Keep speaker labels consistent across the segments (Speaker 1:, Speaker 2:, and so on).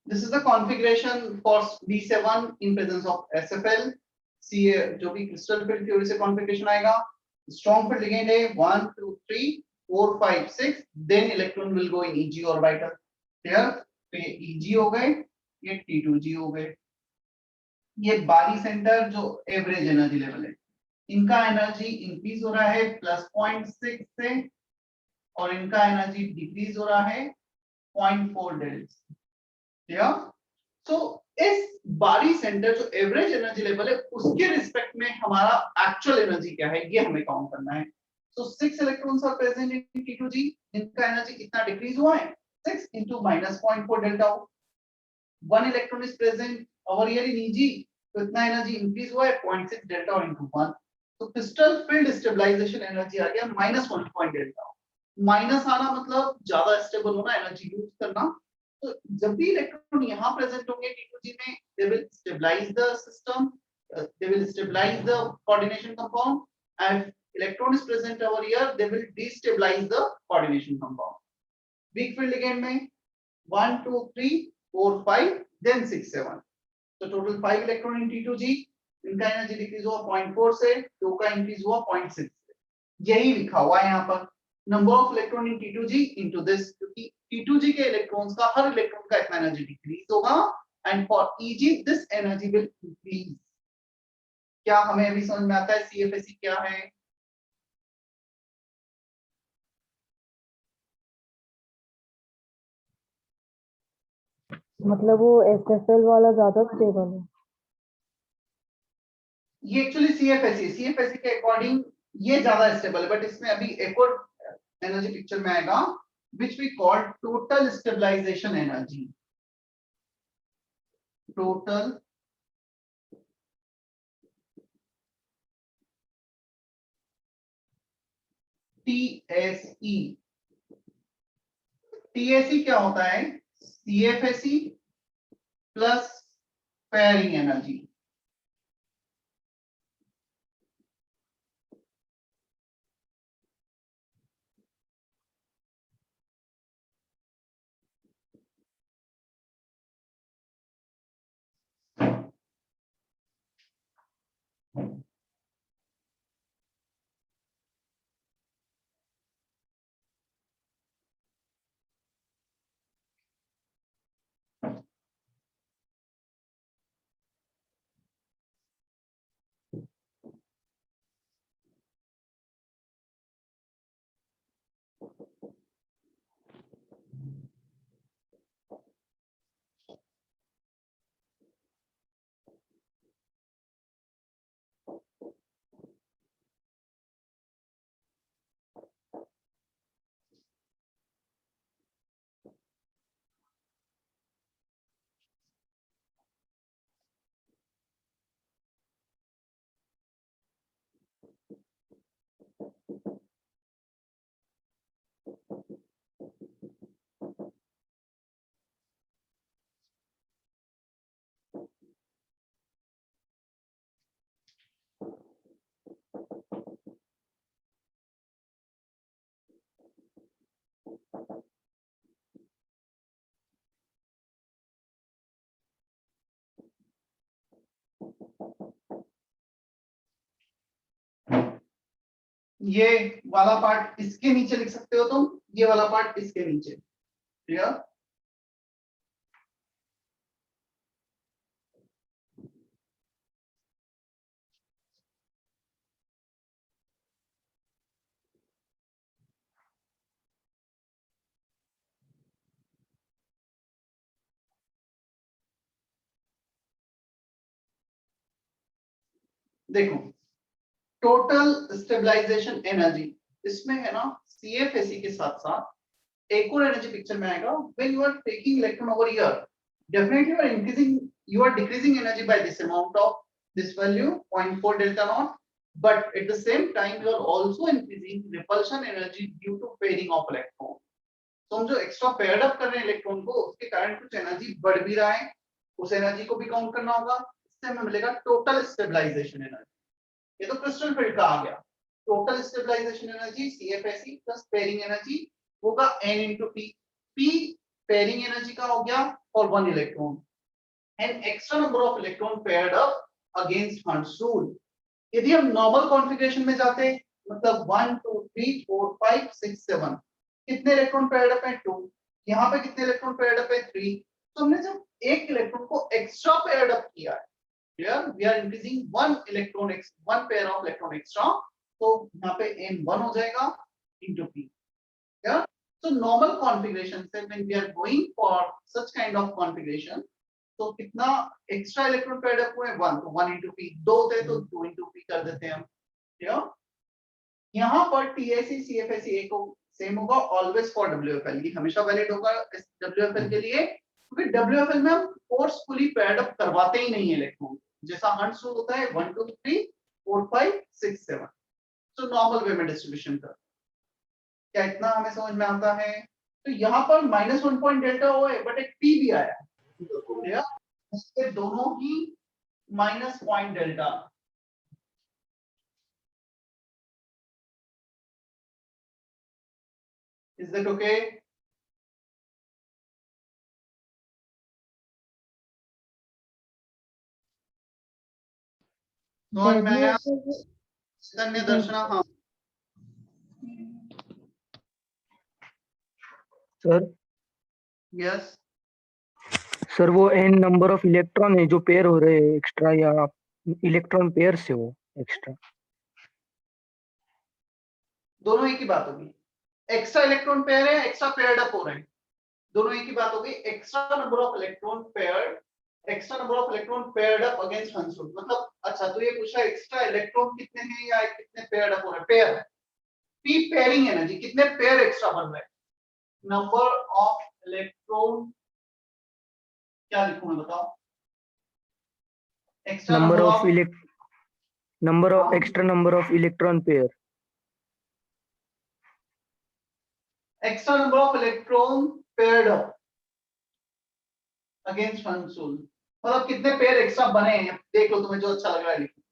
Speaker 1: This is the configuration for B7 in presence of SFL. Ca जो भी crystal field theory से configuration आएगा, strong field ligand है 1 2 3 4 5 6, then electron will go in Eg orbital. Clear? तो ये Eg हो गए, ये T2G हो गए. ये बारी सेंटर जो एवरेज एनर्जी लेवल है, इनका एनर्जी इंक्रीज हो रहा है +0.6 से और इनका एनर्जी डिक्रीज हो रहा है 0.4 डेल्टा. क्लियर? सो इस बारी सेंटर जो एवरेज एनर्जी लेवल है उसके रिस्पेक्ट में हमारा एक्चुअल एनर्जी क्या है ये हमें काउंट करना है. So 6 electrons are present in T2G, इनका एनर्जी कितना डिक्रीज हुआ है 6 into -0.4 delta. 1 electron is present over here in Eg, तो इतना एनर्जी इंक्रीज हुआ है 0.6 डेल्टा और इनटू 1. तो क्रिस्टल फील्ड स्टेबलाइजेशन एनर्जी आ गया -1 डेल्टा. माइनस आना मतलब ज्यादा स्टेबल होना, एनर्जी यूज करना. तो जब भी इलेक्ट्रॉन यहाँ प्रेजेंट होंगे T2G में, they will stabilize the system, they will stabilize the coordination compound, and electron is present over here, they will destabilize the coordination compound. Weak field ligand में 1 2 3 4 5 then 6 7, so total 5 electron in T2G. इनका energy decrease हुआ 0.4 से, 2 का increase हुआ 0.6 से. यही लिखा हुआ है यहाँ पर number of electron in T2G into this, क्योंकि T2G के इलेक्ट्रॉन्स का हर इलेक्ट्रॉन का इतना एनर्जी डिक्रीज होगा and for Eg this energy will increase. क्या हमें अभी समझ में आता है CFSE क्या है?
Speaker 2: मतलब वो SFL वाला ज्यादा स्टेबल है.
Speaker 1: ये एक्चुअली CFSE के अकॉर्डिंग ये ज्यादा स्टेबल है, बट इसमें अभी एक और एनर्जी पिक्चर में आएगा which we call total stabilization energy. Total TSE. TSE क्या होता है? CFSE plus pairing energy. ये वाला पार्ट इसके नीचे लिख सकते हो तुम, ये वाला पार्ट इसके नीचे. क्लियर? देखो टोटल स्टेबलाइजेशन एनर्जी, इसमें है ना CFSE के साथ साथ एक और एनर्जी पिक्चर में आएगा. When you are taking electron over here, definitely you are increasing, you are decreasing energy by this amount of this value 0.4 delta naught, but at the same time you are also increasing repulsion energy due to pairing of electron. तो हम जो extra paired up कर रहे हैं electron को, उसके कारण कुछ एनर्जी बढ़ भी रहा है, उस एनर्जी को भी काउंट करना होगा. इससे हमें मिलेगा टोटल स्टेबलाइजेशन एनर्जी. ये तो क्रिस्टल फील्ड का आ गया. Total stabilization energy CFSE plus pairing energy होगा N into P. P pairing energy का हो गया for one electron. An extra number of electron paired up against Hund's rule. यदि हम नॉर्मल कॉन्फ़िगरेशन में जाते हैं, मतलब 1 2 3 4 5 6 7, कितने इलेक्ट्रॉन पेयर्ड अप है? 2. यहाँ पे कितने इलेक्ट्रॉन पेयर्ड अप है? 3. तो हमने जब एक इलेक्ट्रॉन को एक्स्ट्रा पेयर्ड अप किया है, here we are increasing one pair of electron extra, तो यहाँ पे n1 हो जाएगा into p. Yeah, so normal configuration से when we are going for such kind of configuration, तो कितना एक्स्ट्रा इलेक्ट्रॉन पेयर्ड अप हुए? 1, तो 1 into p. 2 होते तो 2 into p कर देते हैं हम. Yeah? यहाँ पर TAC CFAC को सेम होगा ऑलवेज फॉर WFL. ये हमेशा वैलिड होगा WFL के लिए, क्योंकि WFL में हम फोर्सफुली पेयर्ड अप करवाते ही नहीं है इलेक्ट्रॉन, जैसा हंट्स रूल होता है 1 2 3 4 5 6 7. तो नॉर्मल वे में डिस्ट्रीब्यूशन कर. क्या इतना हमें समझ में आता है? तो यहाँ पर -1 पॉइंट डेल्टा ओ है, बट एक p भी आया है. इसके दोनों ही minus point delta. Is that okay? समझ में आया? चैतन्य दर्शना. हाँ
Speaker 3: सर.
Speaker 1: यस.
Speaker 3: सर वो n नंबर ऑफ इलेक्ट्रॉन है जो पेयर हो रहे हैं एक्स्ट्रा, या इलेक्ट्रॉन पेयर से हो एक्स्ट्रा?
Speaker 1: दोनों एक ही बात होगी. एक्स्ट्रा इलेक्ट्रॉन पेयर है, एक्स्ट्रा पेयर्ड अप हो रहे हैं, दोनों एक ही बात होगी. Extra number of electron paired up against हंस रूल. मतलब अच्छा, तो ये पूछा एक्स्ट्रा इलेक्ट्रॉन कितने हैं या कितने पेयर्ड अप हो रहे हैं? पेयर है. p पेयरिंग एनर्जी, कितने पेयर एक्स्ट्रा बन रहे हैं? नंबर ऑफ इलेक्ट्रॉन, क्या लिखूं मैं बताओ? Extra
Speaker 3: number of extra number of electron pair.
Speaker 1: Extra number of electron paired up against हंस रूल. मतलब कितने पेयर एक्स्ट्रा बने हैं, देख लो तुम्हें जो अच्छा लग रहा है लिखो.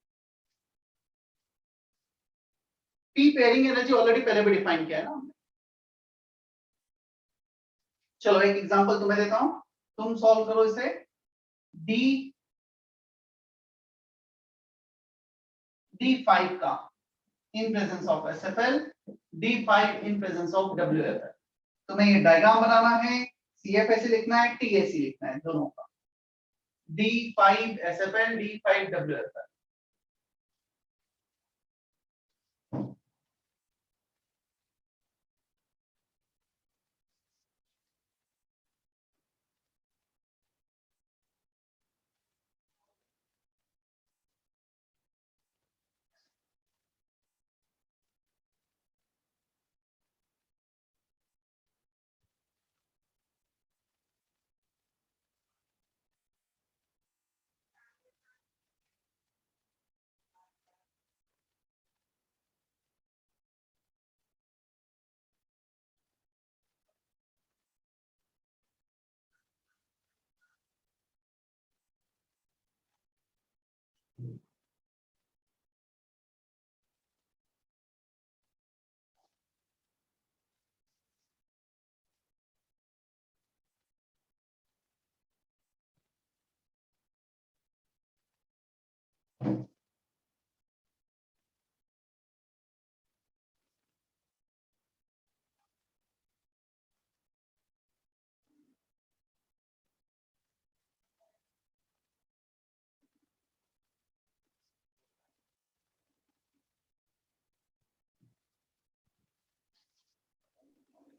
Speaker 1: p पेयरिंग एनर्जी ऑलरेडी पहले भी डिफाइन किया है ना हमने. चलो एक एग्जांपल तुम्हें देता हूं, तुम सॉल्व करो इसे. D5 का in presence of SFL, D5 in presence of WFL. तुम्हें ये डायग्राम बनाना है, CFAC लिखना है, TAC लिखना है, दोनों का. D5 SFL, D5 WFL.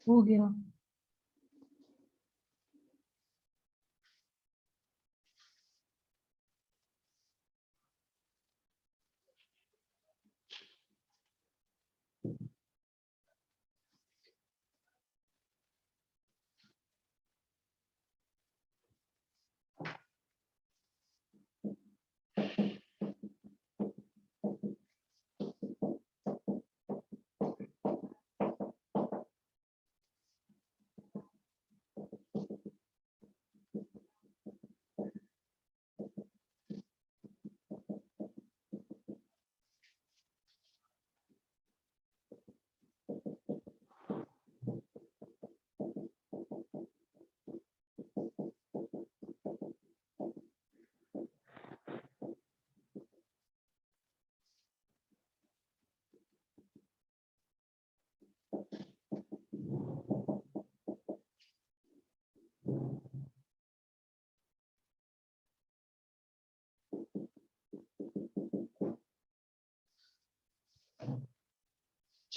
Speaker 2: हो गया.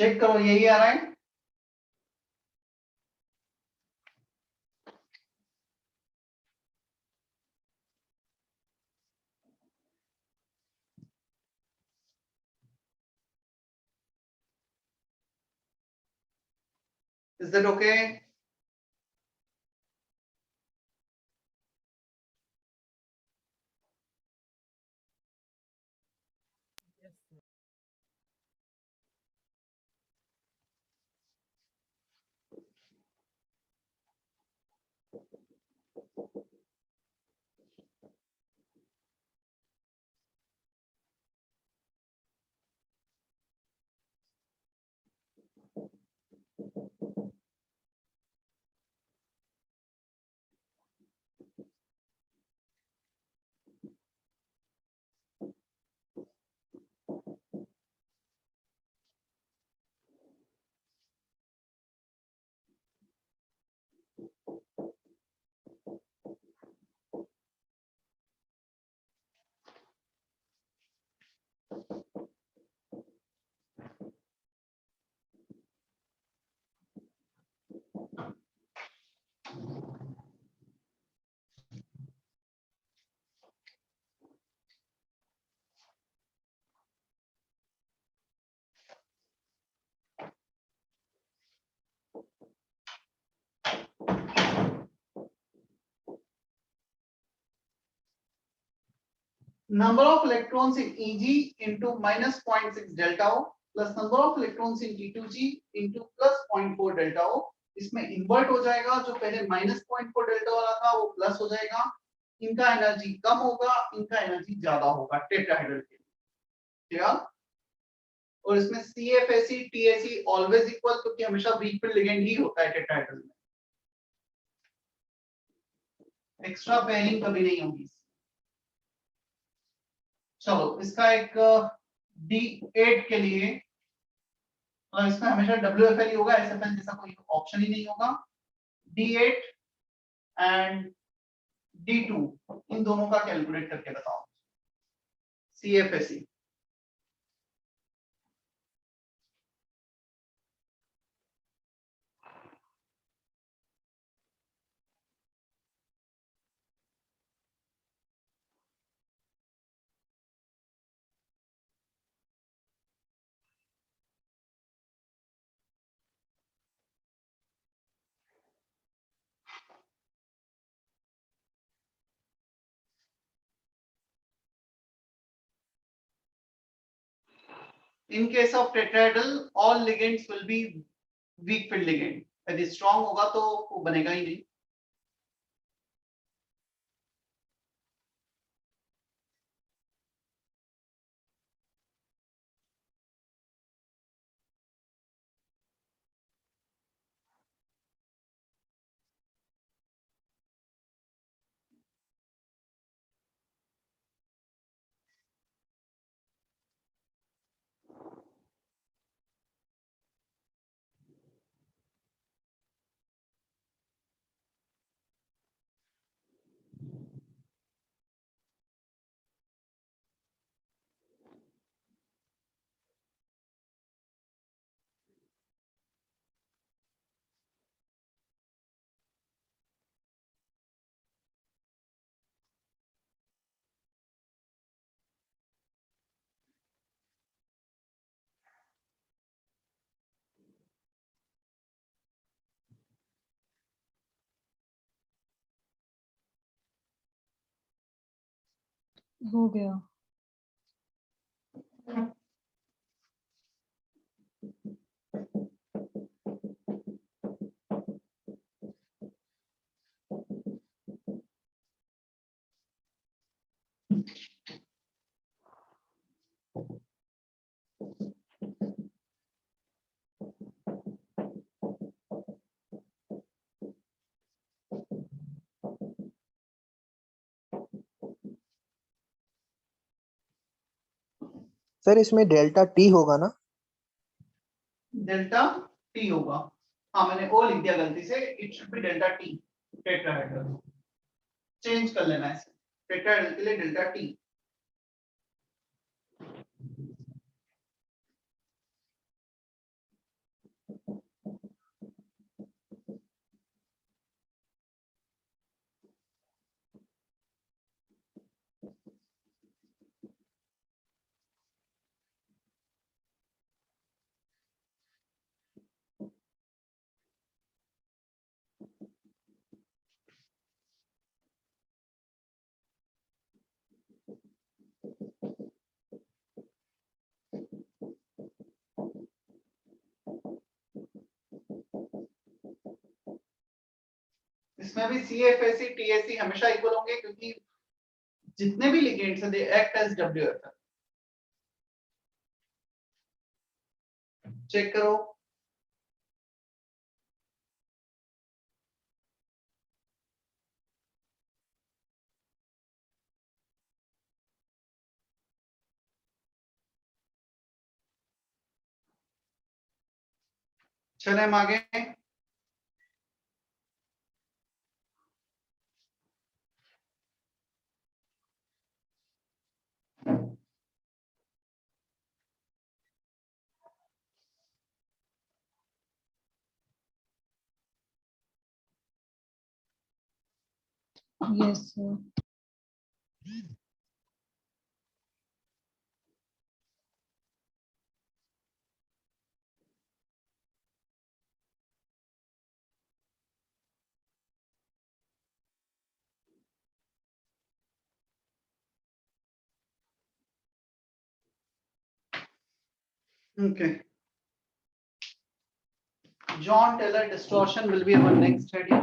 Speaker 1: चेक करो, यही आ रहा है। Is that okay? Number of electrons in Eg into minus 0.6 delta O plus number of electrons in T2G into plus 0.4 delta O, इसमें इन्वर्ट हो जाएगा, जो पहले माइनस 0.4 डेल्टा वाला था वो प्लस हो जाएगा, इनका एनर्जी कम होगा, इनका एनर्जी ज्यादा होगा टेट्राहेड्रल के लिए, ठीक है। और इसमें CFAC TAC ऑलवेज इक्वल, क्योंकि हमेशा वीक फील्ड लिगेंड ही होता है टेट्राहेड्रल में, एक्स्ट्रा पेयरिंग कभी नहीं होगी। चलो इसका एक D8 के लिए, और इसमें हमेशा WFL ही होगा, SFL जैसा कोई ऑप्शन ही नहीं होगा। D8 एंड D2 इन दोनों का कैलकुलेट करके बताओ। CFSE in case of tetrahedral all ligands will be weak field ligand, यदि strong होगा तो वो बनेगा ही नहीं।
Speaker 2: हो गया।
Speaker 4: सर इसमें डेल्टा टी होगा ना?
Speaker 1: डेल्टा टी होगा, हाँ मैंने ओ लिख दिया गलती से, it should be delta T. Tetrahedral change कर लेना है, टेट्राहेड्रल के लिए डेल्टा टी। इसमें भी CFAC TAC हमेशा इक्वल होंगे क्योंकि जितने भी लिगेंड्स हैं they act as WFF। Check करो। चले हम आगे।
Speaker 2: Yes, sir.
Speaker 1: Okay. John Taylor distortion will be our next study.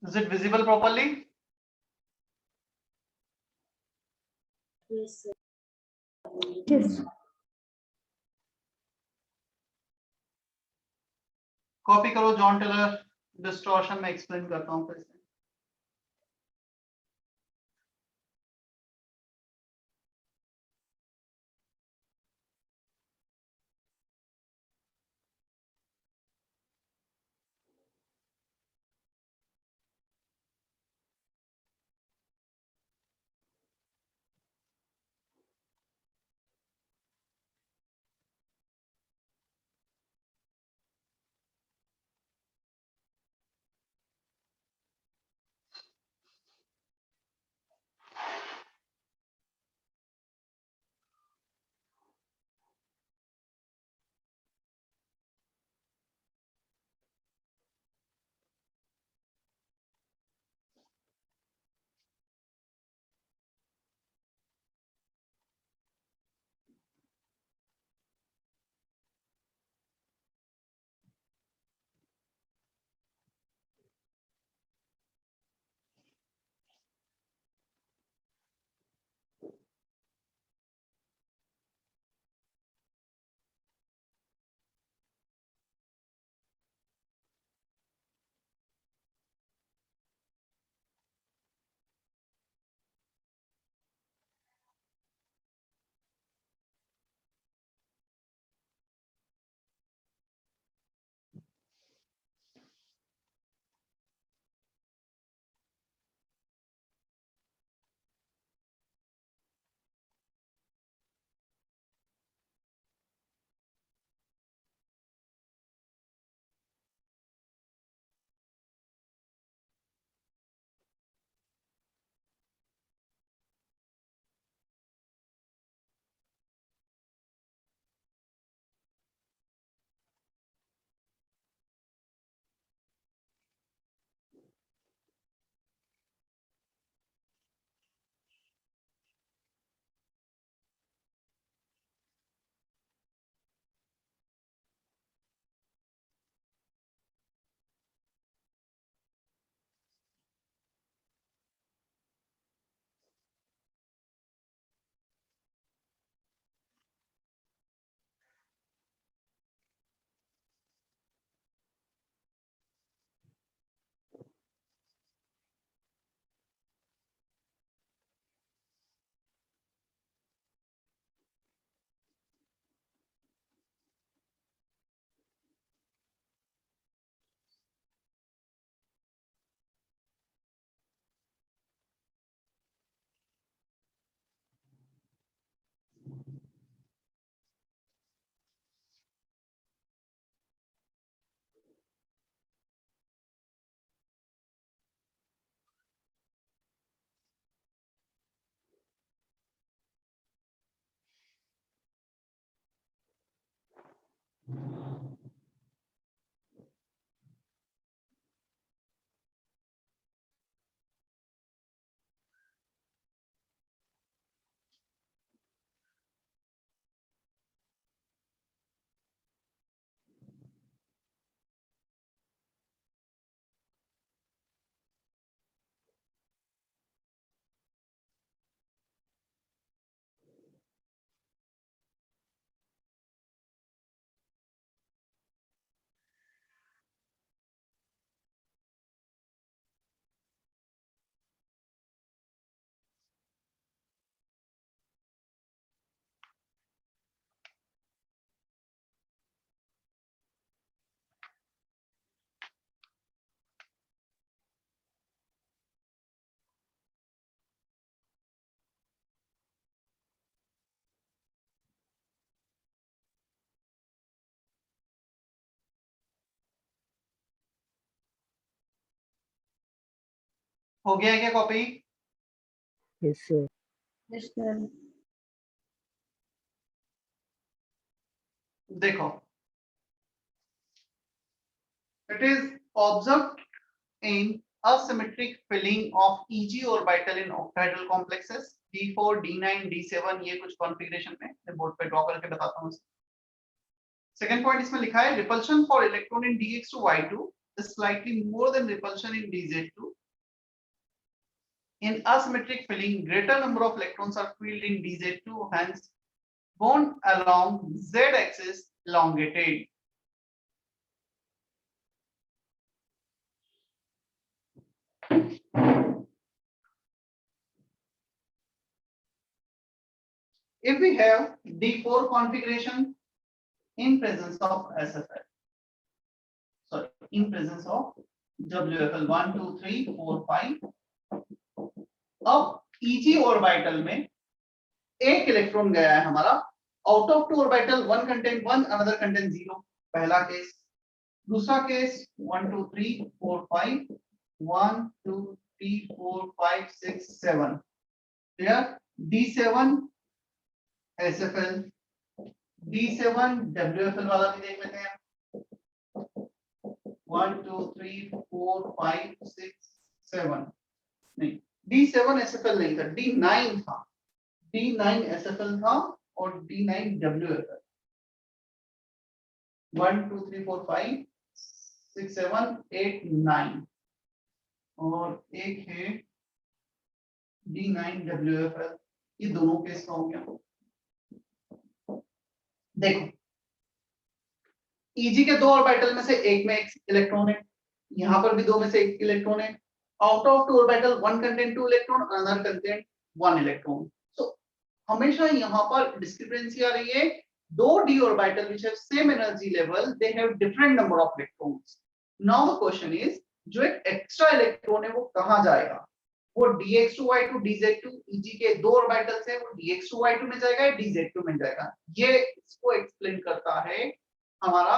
Speaker 1: Is it visible properly?
Speaker 2: Yes.
Speaker 1: Copy करो जॉन टेलर डिस्टॉर्शन में एक्सप्लेन करता हूँ फिर से। हो गया है क्या copy?
Speaker 3: Yes sir.
Speaker 2: Yes, sir.
Speaker 1: देखो, it is observed in asymmetric filling of EG orbital in octahedral complexes D4, D9, D7, ये कुछ कॉन्फ़िगरेशन में मैं बोर्ड पे ड्रॉ करके बताता हूँ। सेकंड पॉइंट इसमें लिखा है repulsion for electron in dx2 y2 is slightly more than repulsion in dz2. In asymmetric filling, greater number of electrons are filled in dz2, hence bond along z-axis elongated. If we have D4 configuration in presence of SFL, sorry, in presence of WFL 1, 2, 3, 4, 5, अब EG orbital में एक electron गया है हमारा, out of 2 orbital 1 contain 1, another contain 0, पहला case. दूसरा case 1, 2, 3, 4, 5, 1, 2, 3, 4, 5, 6, 7, clear? D7 SFL, D7 WFL वाला भी देख लेते हैं। 1, 2, 3, 4, 5, 6, 7, नहीं, D7 SFL नहीं था, D9 था, D9 SFL था और D9 WFL। 1, 2, 3, 4, 5, 6, 7, 8, 9 और एक है D9 WFL। ये दोनों केस का हो गया। देखो, EG के दो ऑर्बिटल में से एक में एक इलेक्ट्रॉन है, यहाँ पर भी दो में से एक इलेक्ट्रॉन है। Out of 2 orbital 1 contain 2 electron, another contain 1 electron. So हमेशा यहाँ पर डिस्क्रिपेंसी आ रही है, दो d orbital which have same energy level, they have different number of electrons. Now the question is, जो एक एक्स्ट्रा इलेक्ट्रॉन है वो कहाँ जाएगा? वो dx2y2 dz2, EG के दो ऑर्बिटल्स है, वो dx2y2 में जाएगा या dz2 में जाएगा? ये इसको एक्सप्लेन करता है हमारा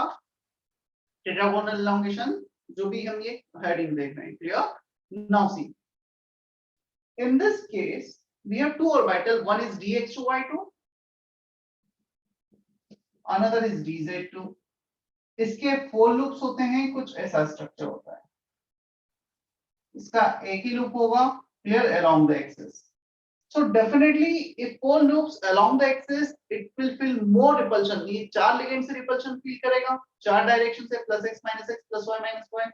Speaker 1: टेट्रागोनल एलोंगेशन, जो भी हम ये हेडिंग देख रहे हैं। Clear? Now see, in this case we have two orbital, one is dx2y2, another is dz2। इसके 4 लूप्स होते हैं, कुछ ऐसा स्ट्रक्चर होता है। इसका एक ही लूप होगा, clear, along the axis. So definitely if 4 loops along the axis, it will feel more repulsion. ये 4 लिगेंड से रिपल्शन फील करेगा, 4 डायरेक्शन से +x - x +y - y।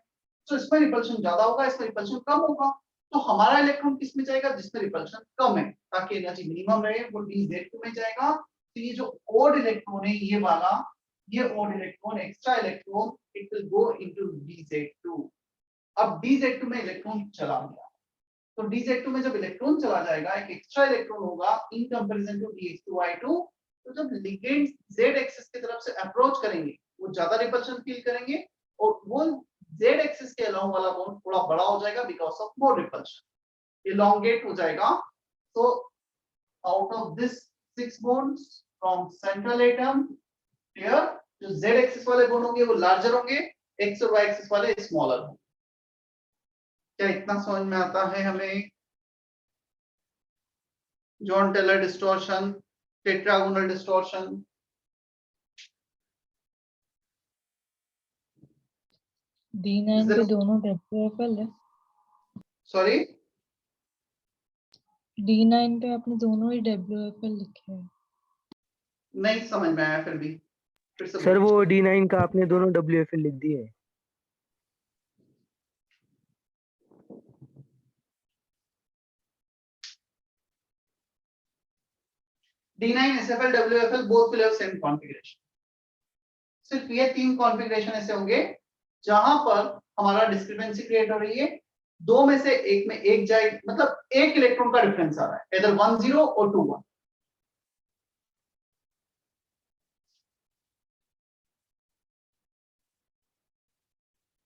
Speaker 1: तो इसमें रिपल्शन ज्यादा होगा, इसमें रिपल्शन कम होगा। तो हमारा इलेक्ट्रॉन किस में जाएगा? जिसमें रिपल्शन कम है, ताकि एनर्जी मिनिमम रहे, वो dz2 में जाएगा। तो ये जो ओड इलेक्ट्रॉन है, ये वाला, ये odd electron, extra electron, it will go into dz2। अब dz2 में इलेक्ट्रॉन चला गया, तो dz2 में जब इलेक्ट्रॉन चला जाएगा, एक एक्स्ट्रा इलेक्ट्रॉन होगा इन कंपैरिजन टू dx2y2। तो जब लिगेंड z एक्सिस की तरफ से अप्रोच करेंगे, वो ज्यादा रिपल्शन फील करेंगे और वो z एक्सिस के अलोंग वाला बॉन्ड थोड़ा बड़ा हो जाएगा because of more repulsion, elongate हो जाएगा। तो out of this 6 bonds from central atom, clear, जो z एक्सिस वाले बॉन्ड होंगे वो लार्जर होंगे, x और y एक्सिस वाले स्मॉलर होंगे। क्या इतना समझ में आता है हमें? Jahn Teller distortion, tetragonal distortion.
Speaker 2: D9
Speaker 1: there-
Speaker 2: पे दोनों WFL है।
Speaker 1: सॉरी,
Speaker 2: D9 पे आपने दोनों ही WFL लिखे हैं।
Speaker 1: नहीं समझ में आया फिर भी, फिर से
Speaker 3: सर
Speaker 1: बोलो।
Speaker 3: वो D9 का आपने दोनों WFL लिख दिए।
Speaker 1: D9 SFL WFL both will have same configuration। सिर्फ ये 3 कॉन्फ़िगरेशन ऐसे होंगे जहां पर हमारा डिस्क्रिपेंसी क्रिएट हो रही है, दो में से एक में एक जाए, मतलब एक इलेक्ट्रॉन का डिफरेंस आ रहा है, इधर 1 0 और 2 1।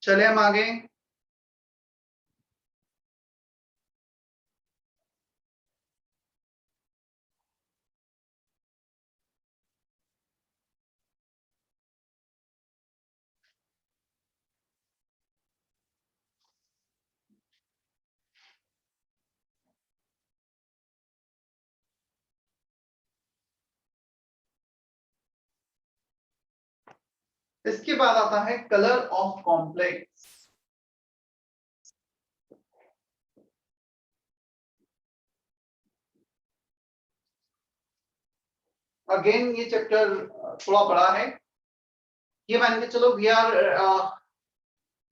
Speaker 1: चले हम आगे। इसके बाद आता है कलर ऑफ कॉम्प्लेक्स। अगेन ये चैप्टर थोड़ा बड़ा है, ये मान के चलो we are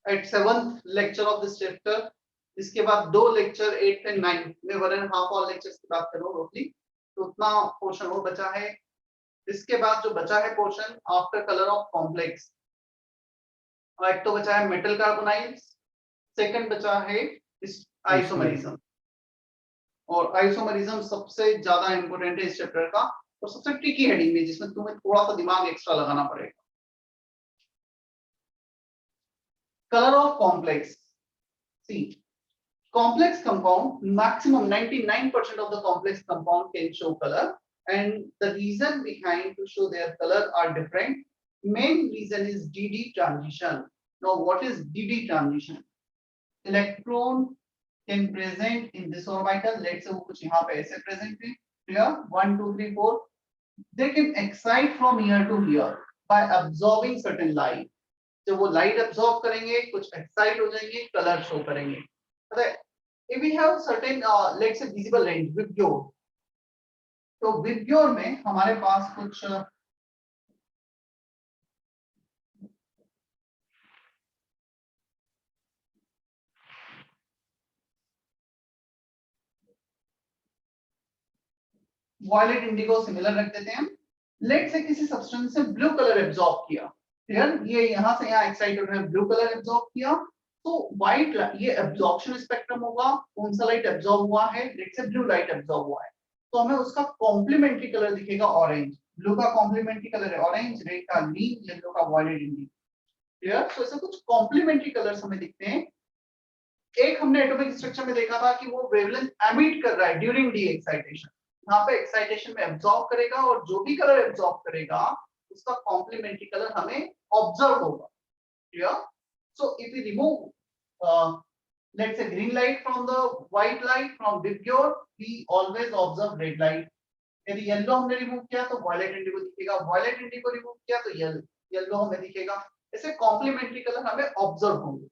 Speaker 1: at 7th lecture of this chapter. इसके बाद 2 लेक्चर 8th एंड 9th में 1.5 और लेक्चर्स की बात करो रोटली, तो उतना पोर्शन और बचा है। इसके बाद जो बचा है portion after colour of complex, एक तो बचा है मेटल कार्बोनाइल्स, सेकंड बचा है आइसोमरिज्म। और आइसोमरिज्म सबसे ज्यादा इंपॉर्टेंट है इस चैप्टर का, और सबसे ट्रिकी हेडिंग है जिसमें तुम्हें थोड़ा सा दिमाग एक्स्ट्रा लगाना पड़ेगा। Colour of complex, see complex compound, maximum 99% of the complex compound can show color, and the reason behind to show their color are different. Main reason is DD transition. Now what is DD transition? Electron can present in this orbital, let's say वो कुछ यहाँ पे ऐसे present है, here 1 2 3 4, they can excite from here to here by absorbing certain light। जब वो light absorb करेंगे, कुछ excite हो जाएंगे, color show करेंगे। If we have certain let's say visible range VIBGYOR, तो विबग्योर में हमारे पास कुछ वॉयलेट इंडिगो सिमिलर रख देते हैं। लेट्स से किसी सब्सटेंस से ब्लू कलर एब्जॉर्ब किया, क्लियर, ये यहां से यहां एक्साइटेड है, ब्लू कलर एब्जॉर्ब किया, तो व्हाइट ये एब्जॉर्प्शन स्पेक्ट्रम होगा, कौन सा लाइट एब्जॉर्ब हुआ है, let's say blue light absorb हुआ है, तो हमें उसका कॉम्प्लीमेंट्री कलर दिखेगा ऑरेंज। ब्लू का कॉम्प्लीमेंट्री कलर है ऑरेंज, रेड का ग्रीन, येलो का वॉयलेट इंडिगो, क्लियर। सो ऐसे कुछ कॉम्प्लीमेंट्री कलर्स हमें दिखते हैं। एक हमने एटॉमिक स्ट्रक्चर में देखा था कि वो वेवलेंथ एमिट कर रहा है ड्यूरिंग डी एक्साइटेशन, यहाँ पे एक्साइटेशन में एब्जॉर्ब करेगा, और जो भी कलर एब्जॉर्ब करेगा उसका कॉम्प्लीमेंट्री कलर हमें ऑब्जर्व होगा, clear. So if we remove let's say green light from the white light from VIBGYOR, we always observe red light। यदि येलो हमने रिमूव किया तो वॉयलेट इंडिगो दिखेगा, वॉयलेट इंडिगो रिमूव किया तो येलो हमें दिखेगा। ऐसे कॉम्प्लीमेंट्री कलर हमें ऑब्जर्व होंगे,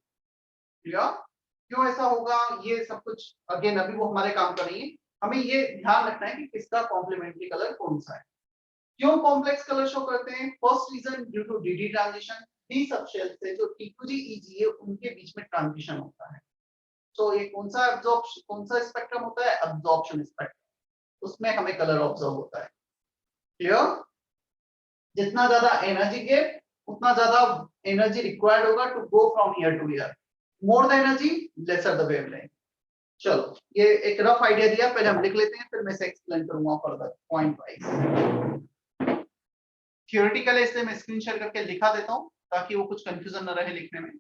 Speaker 1: क्लियर। क्यों ऐसा होगा, ये सब कुछ अगेन अभी वो हमारे काम का नहीं है, हमें ये ध्यान रखना है कि किसका कॉम्प्लीमेंट्री कलर कौन सा है। क्यों कॉम्प्लेक्स कलर शो करते हैं? First reason due to d d transition, d subshell से जो T2G EG है उनके बीच में ट्रांजिशन होता है। तो ये कौन सा एब्जॉर्प्शन, कौन सा स्पेक्ट्रम होता है, एब्जॉर्प्शन स्पेक्ट्रम, उसमें हमें कलर ऑब्जर्व होता है, क्लियर। जितना ज्यादा एनर्जी गैप, उतना ज्यादा एनर्जी रिक्वायर्ड होगा to go from here to here, more the energy lesser the wavelength. चलो ये एक रफ आइडिया दिया, पहले हम लिख लेते हैं, फिर मैं से एक्सप्लेन करूंगा फर्दर पॉइंट वाइज। थियोरेटिकल इसलिए मैं स्क्रीन शेयर करके लिखा देता हूं ताकि वो कुछ कंफ्यूजन न रहे लिखने में।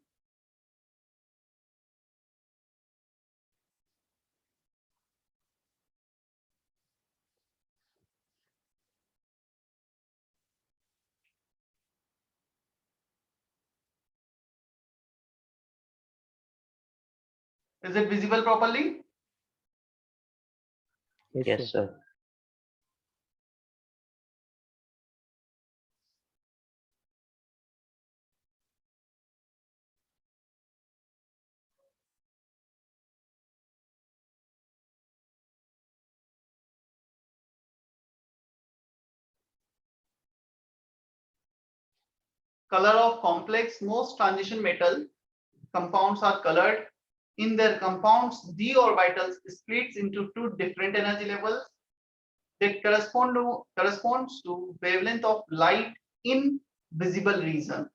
Speaker 1: Is it visible properly?
Speaker 5: Yes, sir.
Speaker 1: color of complex, most transition metal compounds are colored. In their compounds, d orbitals splits into two different energy levels that corresponds to wavelength of light in visible region.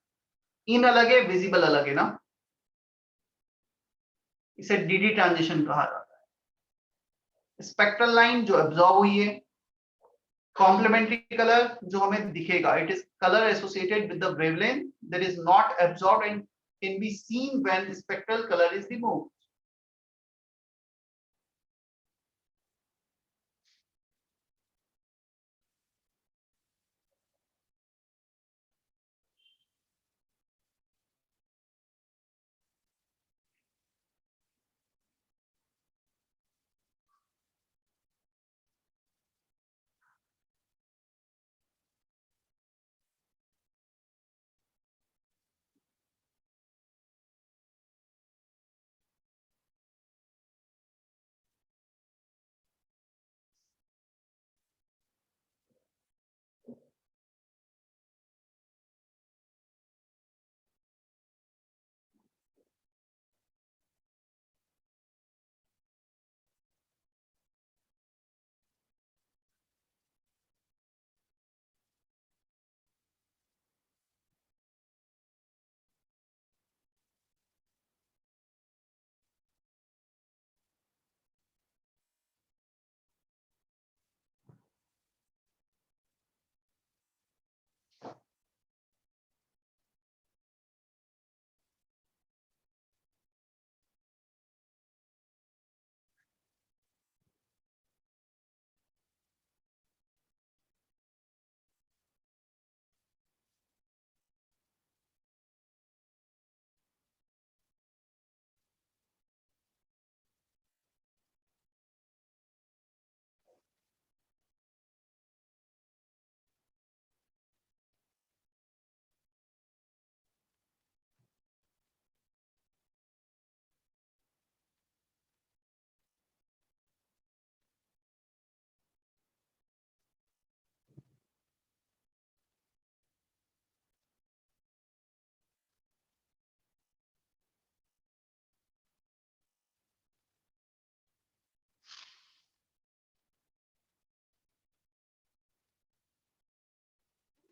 Speaker 1: In अलग है, visible अलग है ना, इसे dd transition कहा जाता है. Spectral line जो एब्जॉर्ब हुई है, कॉम्प्लीमेंट्री कलर जो हमें दिखेगा, it is colour associated with the wavelength that is not absorbed and can be scene when spectral colour is removed.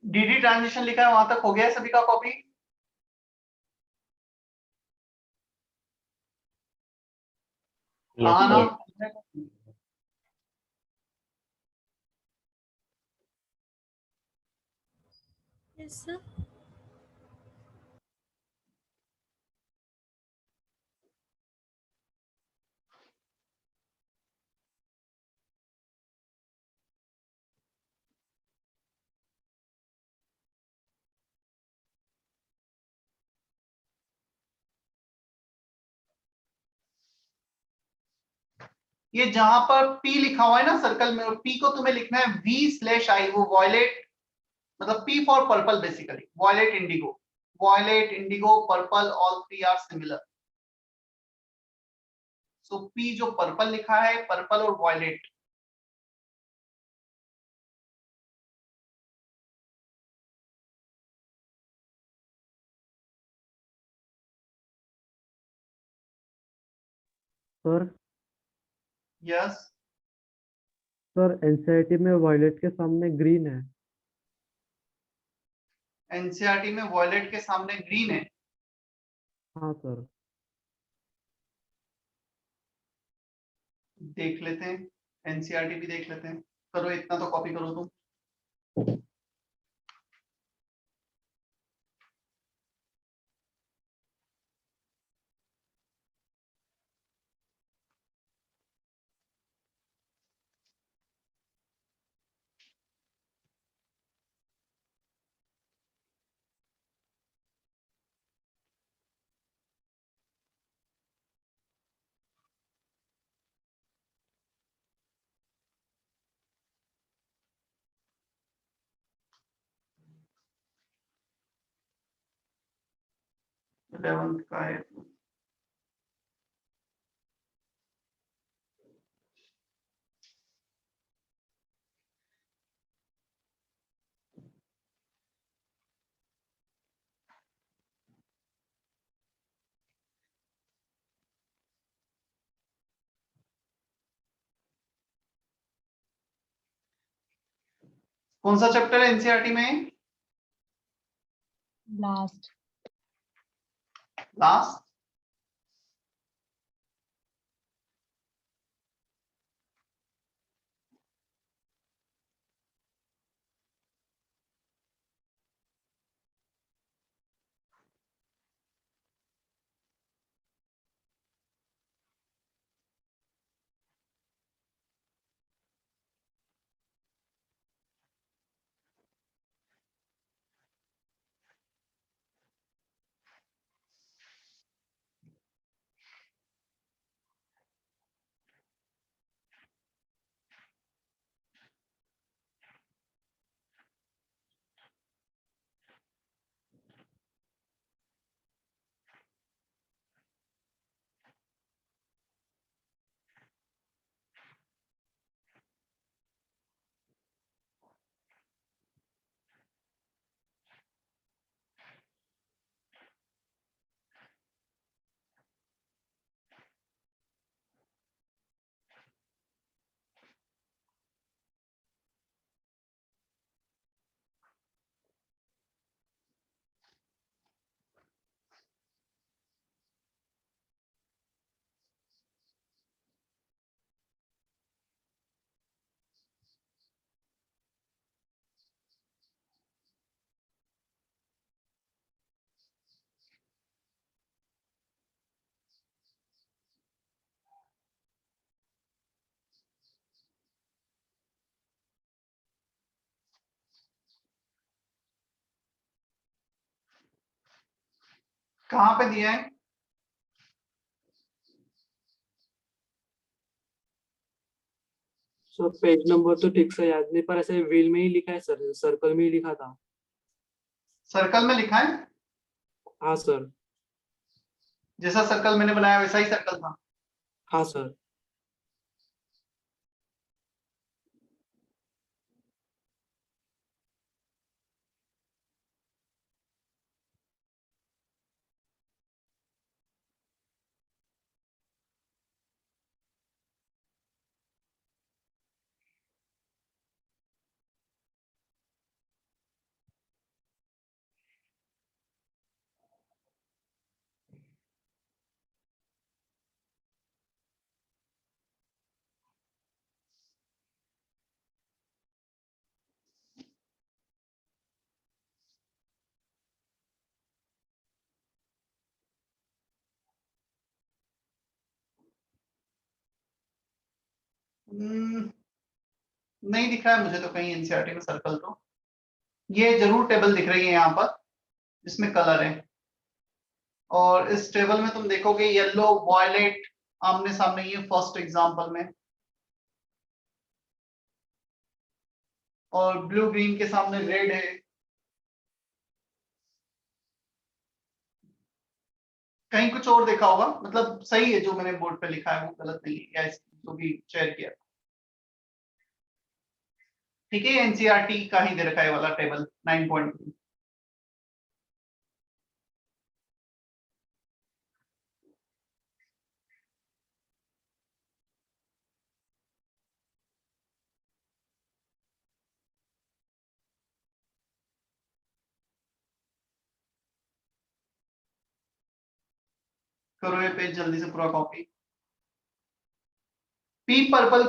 Speaker 1: dd transition लिखा है, वहां तक हो गया है सभी का कॉपी? हाँ ना?
Speaker 5: Yes, sir.
Speaker 1: ये जहां पर P लिखा हुआ है ना सर्कल में, और P को तुम्हें लिखना है V/I, वो वॉयलेट मतलब P for purple basically, violet indigo purple, all three are similar. So P जो पर्पल लिखा है, पर्पल और violet,
Speaker 6: sir
Speaker 1: yes.
Speaker 6: Sir NCERT में वॉयलेट के सामने ग्रीन है.
Speaker 1: एनसीईआरटी में वॉयलेट के सामने ग्रीन है.
Speaker 6: हाँ सर.
Speaker 1: देख लेते हैं, एनसीईआरटी भी देख लेते हैं. करो इतना तो कॉपी करो तुम. इलेवेंथ का है. कौन सा चैप्टर है एनसीईआरटी में?
Speaker 2: लास्ट।
Speaker 1: लास्ट। कहाँ पे दिया है?
Speaker 6: सर पेज नंबर तो ठीक से याद नहीं, पर ऐसे व्हील में ही लिखा है सर, सर्कल में ही लिखा था।
Speaker 1: सर्कल में लिखा है?
Speaker 6: हाँ सर।
Speaker 1: जैसा सर्कल मैंने बनाया वैसा ही सर्कल था।
Speaker 6: हाँ सर।
Speaker 1: नहीं दिख रहा है मुझे तो कहीं एनसीईआरटी में सर्कल। तो ये जरूर टेबल दिख रही है यहाँ पर जिसमें कलर है, और इस टेबल में तुम देखोगे येलो वॉयलेट आमने सामने, ये फर्स्ट एग्जांपल में, और ब्लू ग्रीन के सामने रेड है। कहीं कुछ और देखा होगा, मतलब सही है जो मैंने बोर्ड पे लिखा है वो गलत नहीं है, या जो भी शेयर किया। ठीक है, एनसीईआरटी का ही दे रखा है वाला टेबल 9.3। करो ये पेज जल्दी से पूरा कॉपी। पी पर्पल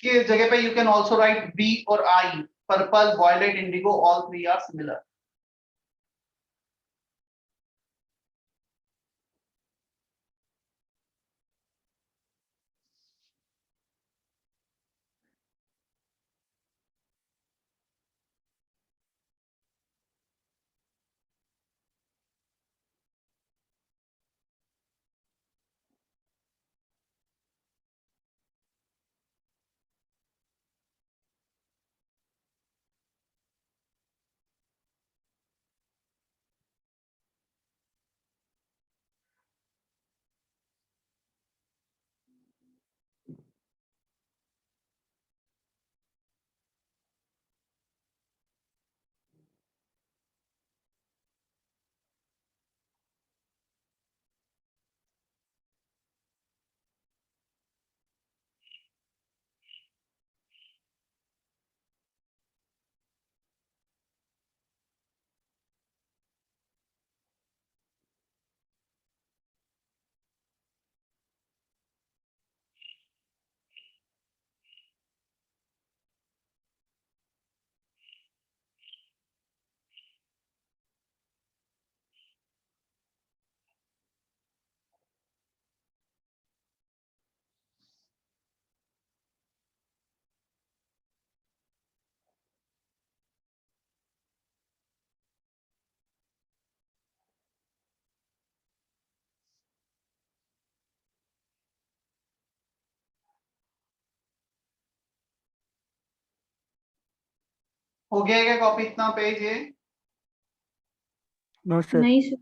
Speaker 1: के जगह पे you can also write B और I. Purple, violet, indigo, all three are similar. हो गया क्या कॉपी इतना पेज ये?
Speaker 3: No sir.
Speaker 2: नहीं सर।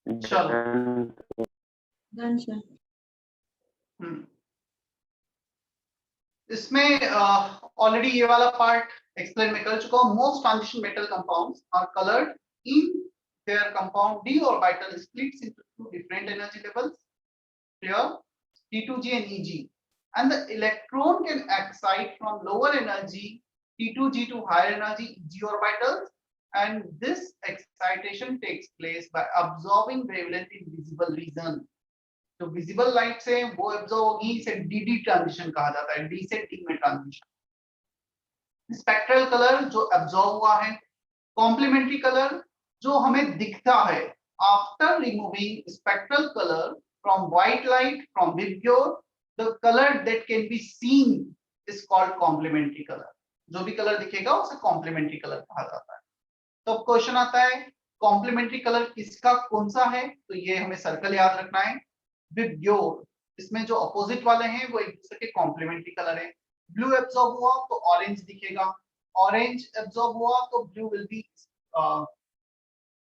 Speaker 1: चलो।
Speaker 2: Done sir.
Speaker 1: हम्म। इसमें ऑलरेडी ये वाला पार्ट एक्सप्लेन मैं कर चुका हूँ। Most transition metal compounds are coloured in their compound d orbital splits into two different energy levels here, T2g and Eg, and the electron can excite from lower energy T2g to higher energy Eg orbitals, and this excitation takes place by absorbing wavelength in visible region. जो visible light से वो absorb होगी, इसे D transition कहा जाता है, D से t में ट्रांजिशन। स्पेक्ट्रल कलर जो एब्जॉर्ब हुआ है, कॉम्प्लीमेंट्री कलर जो हमें दिखता है after removing spectral colour from white light from VIBGYOR, the colour that can be seen is called complementary colour. जो भी कलर दिखेगा उसे कॉम्प्लीमेंट्री कलर कहा जाता है। तो क्वेश्चन आता है कॉम्प्लीमेंट्री कलर किसका कौन सा है, तो ये हमें सर्कल याद रखना है। विबग्योर, इसमें जो अपोजिट वाले हैं वो एक दूसरे के कॉम्प्लीमेंट्री कलर है। ब्लू एब्जॉर्ब हुआ तो ऑरेंज दिखेगा, ऑरेंज एब्जॉर्ब हुआ तो blue will be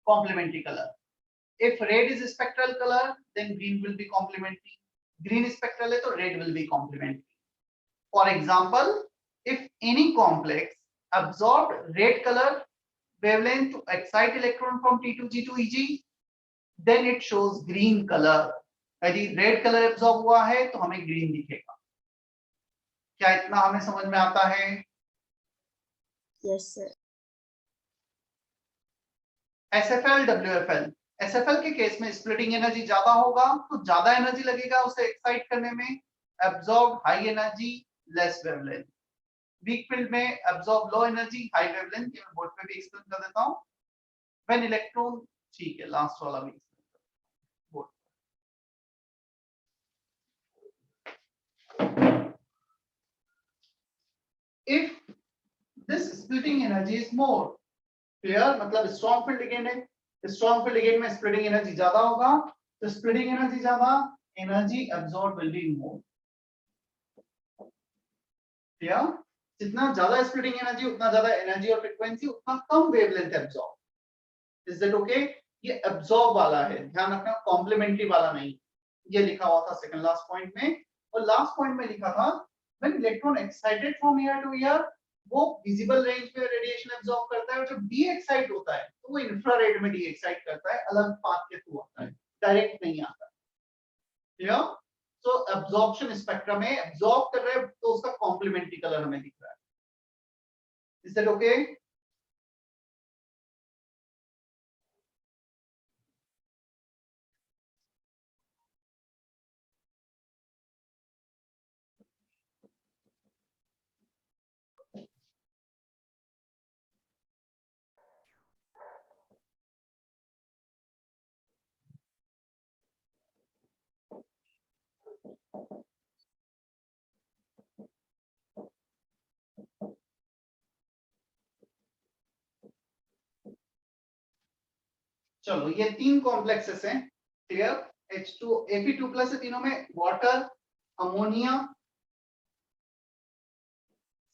Speaker 1: complementary color. If red is a spectral color, then green will be complementary. Green is spectral है तो red will be complementary. For example, if any complex absorbed red color wavelength to excite electron from T2G to Eg, then it shows green color. यदि red color absorb हुआ है तो हमें green दिखेगा। क्या इतना हमें समझ में आता है?
Speaker 5: Yes, sir.
Speaker 1: SFL, WFL, SFL के केस में स्प्लिटिंग एनर्जी ज्यादा होगा तो ज्यादा एनर्जी लगेगा उसे एक्साइट करने में। Absorb high energy, less wavelength. Weak field में absorb low energy, high wavelength. ये मैं बोर्ड पे भी एक्सप्लेन कर देता हूं। व्हेन इलेक्ट्रॉन, ठीक है लास्ट वाला भी board. If this splitting energy is more, clear, मतलब स्ट्रॉन्ग फील्ड लिगेंड है, स्ट्रॉन्ग फील्ड लिगेंड में स्प्लिटिंग एनर्जी ज्यादा होगा, तो स्प्लिटिंग एनर्जी ज्यादा, energy absorb will be more. Clear, जितना ज्यादा स्प्लिटिंग एनर्जी उतना ज्यादा एनर्जी और फ्रीक्वेंसी, उतना कम wavelength absorb. Is that okay? ये एब्जॉर्ब वाला है, ध्यान रखना, कॉम्प्लीमेंट्री वाला नहीं। ये लिखा हुआ था सेकंड लास्ट पॉइंट में, और लास्ट पॉइंट में लिखा था when electron excited from year two year, वो विजिबल रेंज में रेडिएशन एब्जॉर्ब करता है, और जब डी एक्साइट होता है तो वो इंफ्रारेड में डी एक्साइट करता है, अलग पाथ के थ्रू आता है, डायरेक्ट नहीं आता। क्लियर? सो एब्जॉर्प्शन स्पेक्ट्रम में एब्जॉर्ब कर रहे हैं तो उसका कॉम्प्लीमेंट्री कलर हमें दिख रहा है। Is that okay? चलो ये तीन कॉम्प्लेक्सेस हैं, क्लियर। H2 Ap2 प्लस है तीनों में, वाटर, अमोनिया,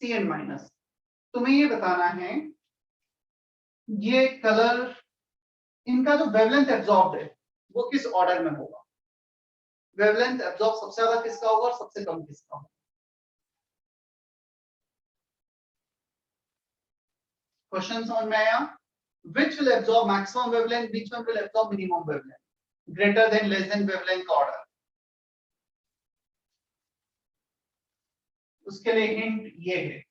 Speaker 1: Cn माइनस। तुम्हें ये बताना है ये कलर, इनका जो वेवलेंथ एब्जॉर्ब्ड है वो किस ऑर्डर में होगा। वेवलेंथ एब्जॉर्ब सबसे ज्यादा किसका होगा और सबसे कम किसका होगा। क्वेश्चन समझ में आया। Which will absorb maximum wavelength, which one will absorb minimum wavelength, greater than, less than wavelength का order। उसके लिए हिंट ये है,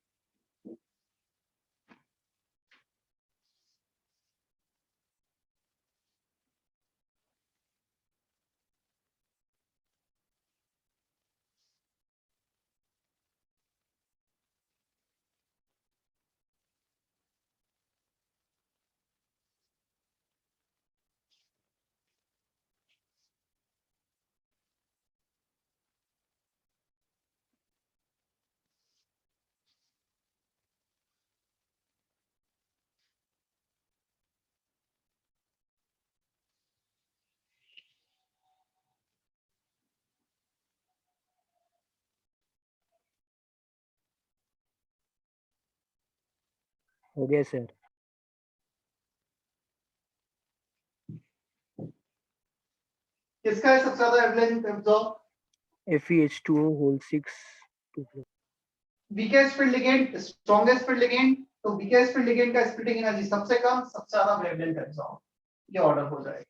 Speaker 3: हो गया सर।
Speaker 1: किसका है सबसे ज्यादा wavelength absorb.
Speaker 3: FeH2O whole 6 2+।
Speaker 1: Weakest field ligand, strongest field ligand, तो वीकेस्ट फील्ड लिगेंड का स्प्लिटिंग एनर्जी सबसे कम, सबसे ज्यादा वेवलेंथ एब्जॉर्ब, ये ऑर्डर हो जाएगा।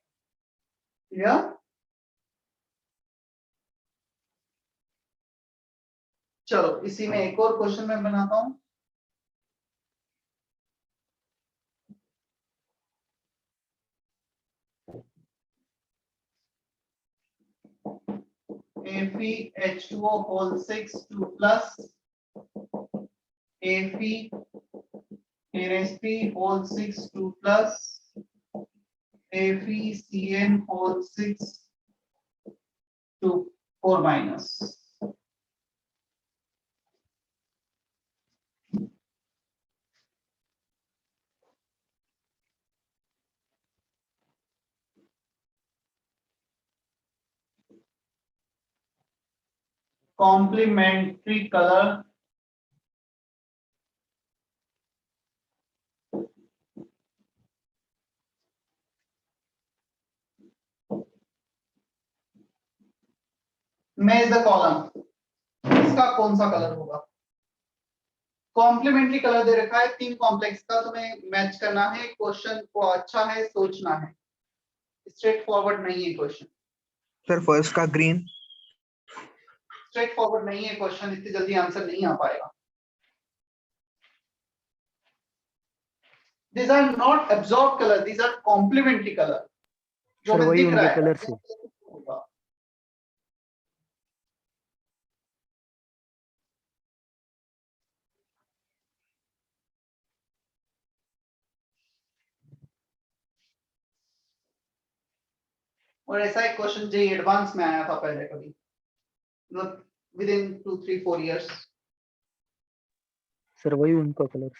Speaker 1: क्लियर। चलो इसी में एक और क्वेश्चन मैं बनाता हूं। FeH2O whole 6 2+ FeNSP whole 6 2+ FeCN whole 6 2 4-। Complementary color, match the column, इसका कौन सा कलर होगा। कॉम्प्लीमेंट्री कलर दे रखा है तीन कॉम्प्लेक्स का, तुम्हें मैच करना है। क्वेश्चन को अच्छा है, सोचना है, स्ट्रेट फॉरवर्ड नहीं है क्वेश्चन।
Speaker 4: सर फर्स्ट का ग्रीन।
Speaker 1: स्ट्रेट फॉरवर्ड नहीं है क्वेश्चन, इतनी जल्दी आंसर नहीं आ पाएगा। These are not absorbed color, these are complementary color, जो
Speaker 3: सर
Speaker 1: हमें
Speaker 3: वही
Speaker 1: दिख रहा
Speaker 3: उनके
Speaker 1: है
Speaker 3: कलर से।
Speaker 1: होगा। और ऐसा एक क्वेश्चन जेई एडवांस में आया था पहले कभी, मतलब विद इन 2-3-4 इयर्स।
Speaker 3: सर वही उनका कलर,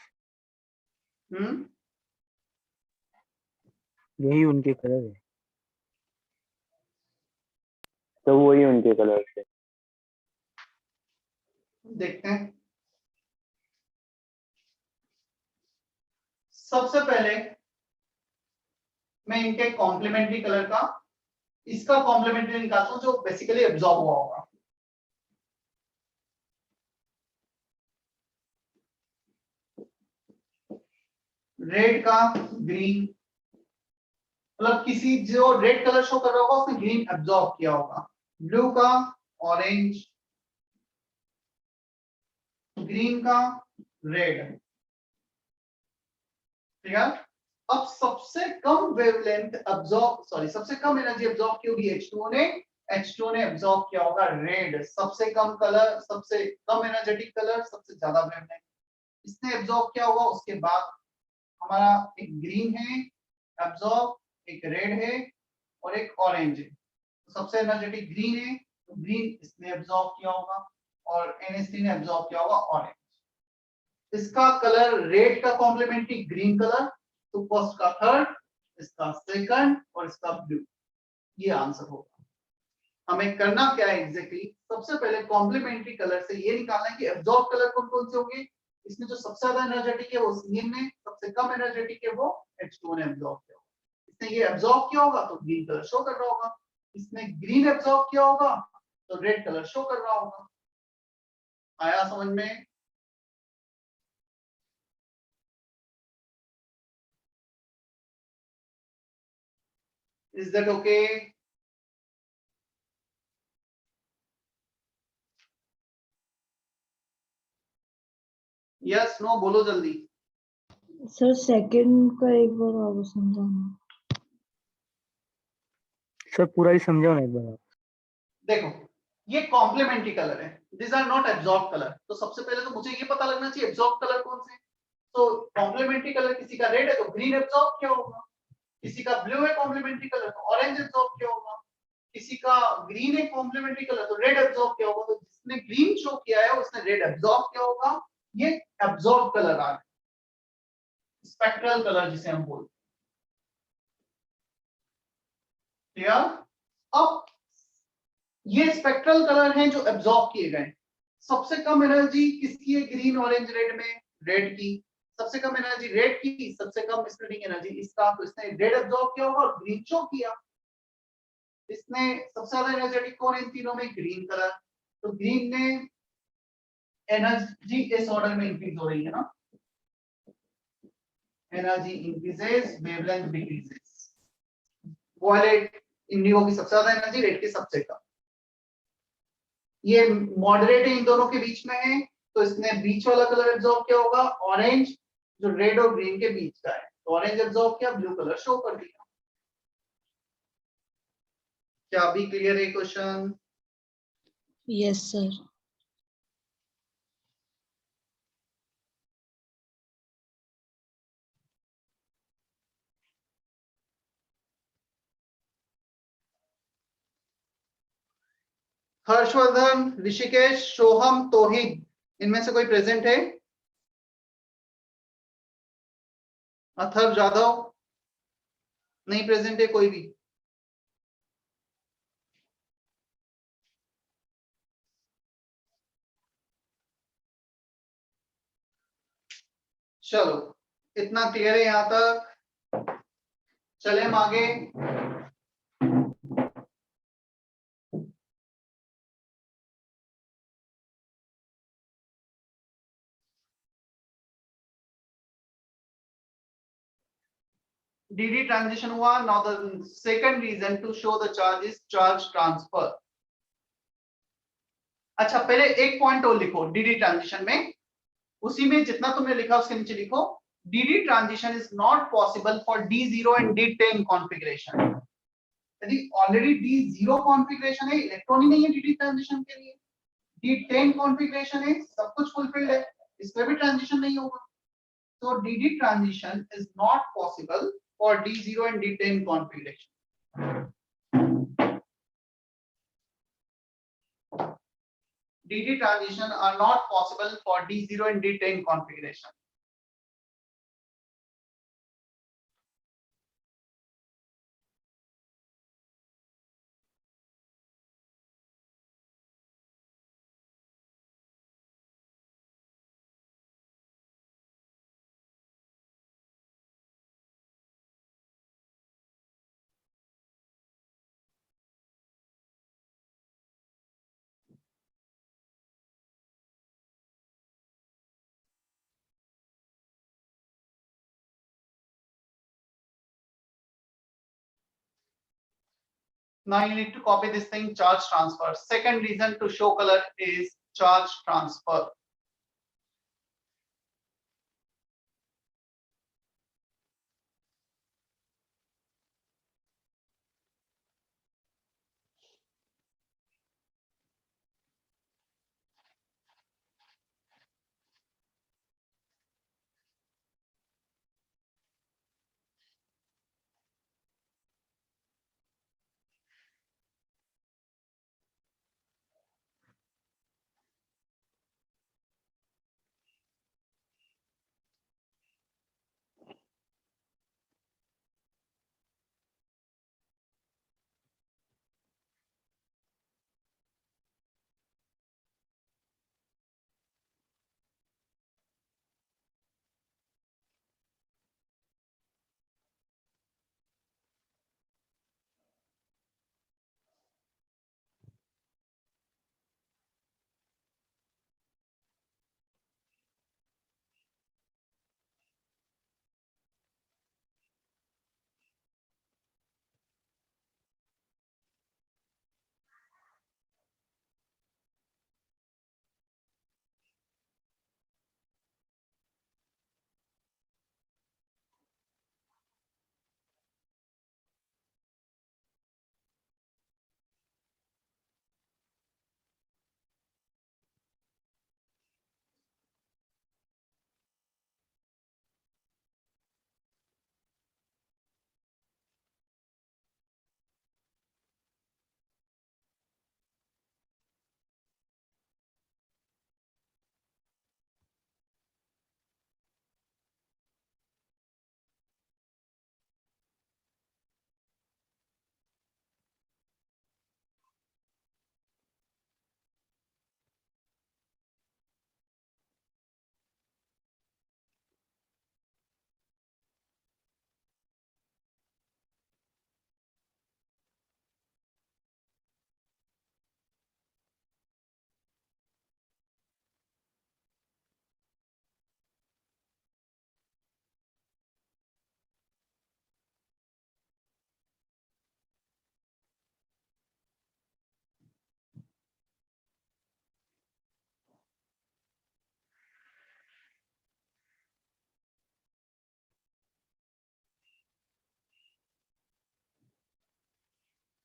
Speaker 3: यही उनके कलर है।
Speaker 7: तो वही उनके कलर से।
Speaker 1: देखते हैं। सबसे पहले मैं इनके कॉम्प्लीमेंट्री कलर का, इसका कॉम्प्लीमेंट्री निकालता हूं जो बेसिकली एब्जॉर्ब हुआ होगा। रेड का ग्रीन, मतलब किसी जो रेड कलर शो कर रहा होगा उसने ग्रीन एब्जॉर्ब किया होगा। ब्लू का ऑरेंज, ग्रीन का रेड। ठीक है। अब सबसे कम वेवलेंथ एब्जॉर्ब, सॉरी सबसे कम एनर्जी एब्जॉर्ब की होगी H2O ने। H2O ने एब्जॉर्ब किया होगा रेड, सबसे कम कलर, सबसे कम एनर्जेटिक कलर, सबसे ज्यादा वेवलेंथ इसने एब्जॉर्ब किया होगा। उसके बाद हमारा एक ग्रीन है एब्जॉर्ब, एक रेड है और एक ऑरेंज है। तो सबसे एनर्जेटिक ग्रीन है, तो ग्रीन इसने एब्जॉर्ब किया होगा और NH3 ने एब्जॉर्ब किया होगा ऑरेंज। इसका कलर रेड का कॉम्प्लीमेंट्री ग्रीन कलर, तो फर्स्ट का थर्ड इसका सेकंड और इसका ब्लू। ये आंसर होगा। हमें करना क्या है एग्जैक्टली, सबसे पहले कॉम्प्लीमेंट्री कलर से ये निकालना है कि एब्जॉर्ब कलर कौन कौन से होंगे। इसमें जो सबसे ज्यादा एनर्जेटिक है वो CN में, सबसे कम एनर्जेटिक है वो H2 ने एब्जॉर्ब किया होगा। इसने ये एब्जॉर्ब किया होगा तो ग्रीन कलर शो कर रहा होगा, इसने ग्रीन एब्जॉर्ब किया होगा तो रेड कलर शो कर रहा होगा। आया समझ में? Is that okay? Yes no बोलो जल्दी।
Speaker 2: सर सेकंड का एक बार और समझाना।
Speaker 3: सर पूरा ही समझाओ ना एक बार आप।
Speaker 1: देखो ये कॉम्प्लीमेंट्री कलर है, this are not absorb colour. तो सबसे पहले तो मुझे ये पता लगना चाहिए एब्जॉर्ब कलर कौन से। तो कॉम्प्लीमेंट्री कलर किसी का रेड है तो ग्रीन एब्जॉर्ब क्या होगा, किसी का ब्लू है कॉम्प्लीमेंट्री कलर तो ऑरेंज एब्जॉर्ब क्या होगा, किसी का ग्रीन है कॉम्प्लीमेंट्री कलर तो रेड एब्जॉर्ब क्या होगा। तो जिसने ग्रीन शो किया है उसने रेड एब्जॉर्ब क्या होगा, ये एब्जॉर्ब कलर आ गया, स्पेक्ट्रल कलर जिसे हम बोलते हैं। अब ये स्पेक्ट्रल कलर हैं जो एब्जॉर्ब किए गए। सबसे कम एनर्जी किसकी है ग्रीन ऑरेंज रेड में, रेड की। सबसे कम एनर्जी रेड की, सबसे कम स्प्लिटिंग एनर्जी इसका, तो इसने रेड एब्जॉर्ब किया होगा और ग्रीन शो किया। इसने सबसे ज्यादा एनर्जेटिक कौन है इन तीनों में, ग्रीन कलर। तो ग्रीन ने एनर्जी इस ऑर्डर में इंक्रीज हो रही है ना, energy increases wavelength decreases. Violet indigo की सबसे ज्यादा एनर्जी, रेड की सबसे कम। ये मॉडरेट इन दोनों के बीच में है तो इसने बीच वाला कलर एब्जॉर्ब किया होगा, ऑरेंज जो रेड और ग्रीन के बीच का है। तो ऑरेंज एब्जॉर्ब किया, ब्लू कलर शो कर दिया। क्या अभी क्लियर है question?
Speaker 2: Yes sir.
Speaker 1: Harshvardhan, Rishikesh, Soham, Tohid, इनमें से कोई प्रेजेंट है? अथर्व जाधव नहीं प्रेजेंट है कोई भी? चलो इतना क्लियर है यहां तक, चले हम आगे। डी ट्रांजिशन हुआ। Now the second reason to show the charge is charge transfer. अच्छा पहले एक पॉइंट और लिखो डी ट्रांजिशन में, उसी में जितना तुमने लिखा उसके नीचे लिखो D transition is not possible for D0 and D10 configuration. यदि ऑलरेडी D0 कॉन्फ़िगरेशन है, इलेक्ट्रॉन ही नहीं है डी ट्रांजिशन के लिए, D10 कॉन्फ़िगरेशन है, सब कुछ फुलफिल्ड है, इसमें भी ट्रांजिशन नहीं होगा। So DD transition is not possible for D0 and D10 configuration. DD transition are not possible for D0 and D10 configuration. Now you need to copy this thing, charge transfer. Second reason to show color is charge transfer.